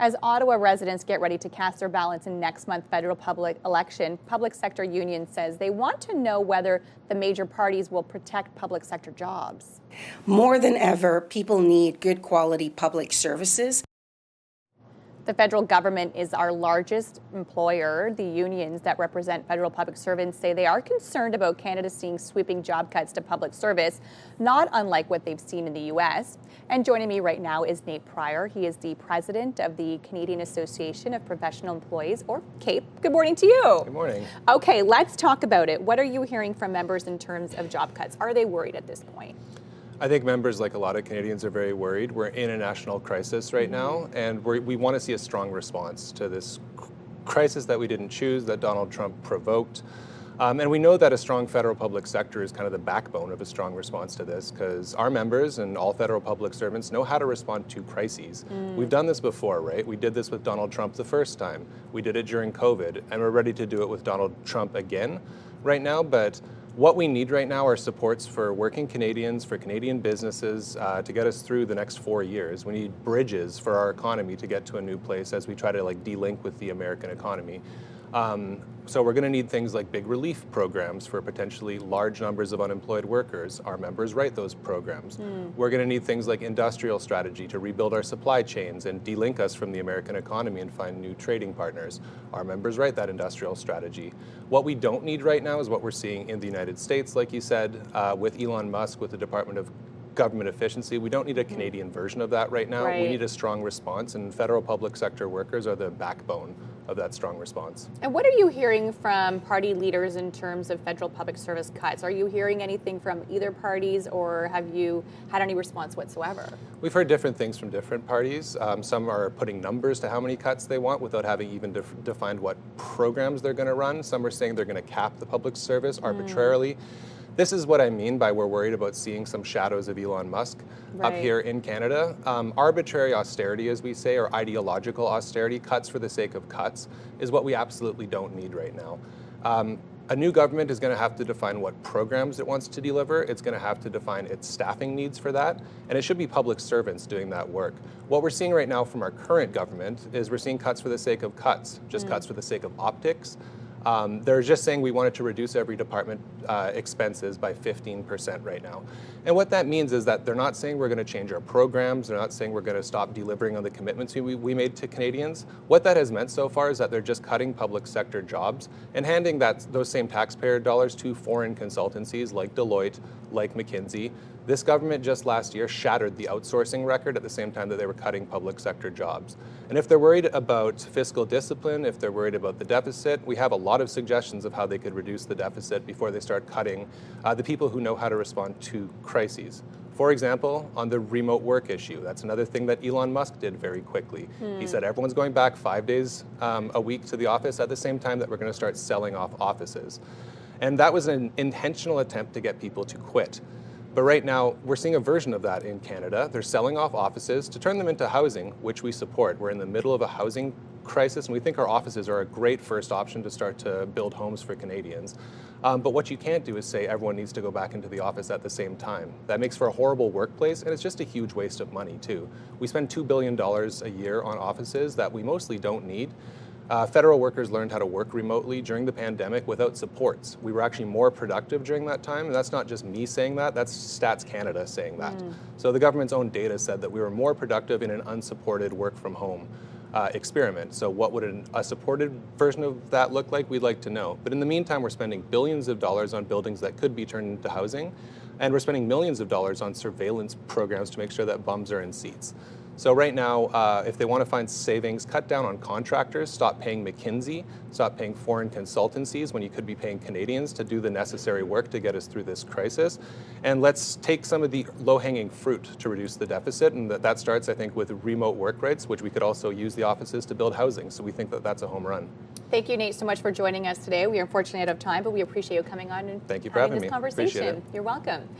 As Ottawa residents get ready to cast their ballots in next month's federal public election, public sector union says they want to know whether the major parties will protect public sector jobs. More than ever, people need good quality public services. The federal government is our largest employer. The unions that represent federal public servants say they are concerned about Canada seeing sweeping job cuts to public service, not unlike what they've seen in the U.S. And joining me right now is Nate Prier. He is the president of the Canadian Association of Professional Employees, or CAPE. Good morning to you. Good morning. Okay, let's talk about it. What are you hearing from members in terms of job cuts? Are they worried at this point? I think members, like a lot of Canadians, are very worried. We're in a national crisis right now, and we want to see a strong response to this crisis that we didn't choose, that Donald Trump provoked. And we know that a strong federal public sector is kind of the backbone of a strong response to this, because our members and all federal public servants know how to respond to crises. We've done this before, right? We did this with Donald Trump the first time. We did it during COVID, and we're ready to do it with Donald Trump again right now. But what we need right now are supports for working Canadians, for Canadian businesses, to get us through the next 4 years. We need bridges for our economy to get to a new place as we try to de-link with the American economy. So we're going to need things like big relief programs for potentially large numbers of unemployed workers. Our members write those programs. We're going to need things like industrial strategy to rebuild our supply chains and de-link us from the American economy and find new trading partners. Our members write that industrial strategy. What we don't need right now is what we're seeing in the United States, like you said, with Elon Musk, with the Department of Government Efficiency. We don't need a Canadian version of that right now. We need a strong response, and federal public sector workers are the backbone of that strong response. And what are you hearing from party leaders in terms of federal public service cuts? Are you hearing anything from either parties, or have you had any response whatsoever? We've heard different things from different parties. Some are putting numbers to how many cuts they want without having even defined what programs they're going to run. Some are saying they're going to cap the public service arbitrarily. This is what I mean by we're worried about seeing some shadows of Elon Musk up here in Canada. Arbitrary austerity, as we say, or ideological austerity, cuts for the sake of cuts, is what we absolutely don't need right now. A new government is going to have to define what programs it wants to deliver. It's going to have to define its staffing needs for that, and it should be public servants doing that work. What we're seeing right now from our current government is we're seeing cuts for the sake of cuts, just cuts for the sake of optics. They're just saying we wanted to reduce every department expenses by 15% right now. And what that means is that they're not saying we're going to change our programs. They're not saying we're going to stop delivering on the commitments we made to Canadians. What that has meant so far is that they're just cutting public sector jobs and handing those same taxpayer dollars to foreign consultancies like Deloitte, like McKinsey. This government just last year shattered the outsourcing record at the same time that they were cutting public sector jobs. And if they're worried about fiscal discipline, if they're worried about the deficit, we have a lot of suggestions of how they could reduce the deficit before they start cutting the people who know how to respond to crises. For example, on the remote work issue, that's another thing that Elon Musk did very quickly. He said everyone's going back 5 days a week to the office at the same time that we're going to start selling off offices. And that was an intentional attempt to get people to quit. But right now, we're seeing a version of that in Canada. They're selling off offices to turn them into housing, which we support. We're in the middle of a housing crisis, and we think our offices are a great first option to start to build homes for Canadians. But what you can't do is say everyone needs to go back into the office at the same time. That makes for a horrible workplace, and it's just a huge waste of money, too. We spend $2 billion a year on offices that we mostly don't need. Federal workers learned how to work remotely during the pandemic without supports. We were actually more productive during that time, and that's not just me saying that, that's Stats Canada saying that. So the government's own data said that we were more productive in an unsupported work from home experiment. So what would a supported version of that look like? We'd like to know. But in the meantime, we're spending billions of dollars on buildings that could be turned into housing, and we're spending millions of dollars on surveillance programs to make sure that bums are in seats. So right now, if they want to find savings, cut down on contractors, stop paying McKinsey, stop paying foreign consultancies when you could be paying Canadians to do the necessary work to get us through this crisis. And let's take some of the low-hanging fruit to reduce the deficit. And that starts, I think, with remote work rights, which we could also use the offices to build housing. So we think that that's a home run. Thank you, Nate, so much for joining us today. We are unfortunately out of time, but we appreciate you coming on and Thank you for having this me. conversation. Appreciate it. You're welcome.